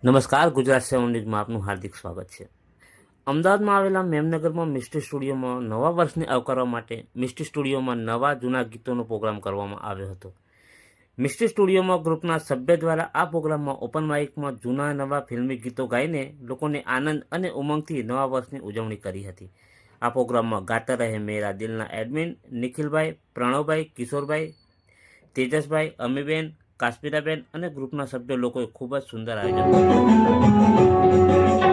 નમસ્કાર, ગુજરાત 7 ન્યૂઝમાં આપનું હાર્દિક સ્વાગત છે। અમદાવાદમાં આવેલા મેમનગરમાં મિસ્ટી સ્ટુડિયોમાં નવા વર્ષને આવકારવા માટે મિસ્ટી સ્ટુડિયોમાં નવા જૂના ગીતોનો પ્રોગ્રામ કરવામાં આવ્યો હતો। મિસ્ટી સ્ટુડિયોમાં ગ્રુપના સભ્ય દ્વારા આ પ્રોગ્રામમાં ઓપન માઇકમાં જૂના નવા ફિલ્મી ગીતો ગાઈને લોકોને આનંદ અને ઉમંગથી નવા વર્ષની ઉજવણી કરી હતી। આ પ્રોગ્રામમાં ગાતા રહે મેરા દિલના એડમિન નિખિલભાઈ, પ્રણવભાઈ, કિશોરભાઈ, તેજસભાઈ, અમીબેન, કાશ્મીરાબેન અને ગ્રુપના સભ્યો લોકોએ ખૂબ જ સુંદર આયોજન કર્યું।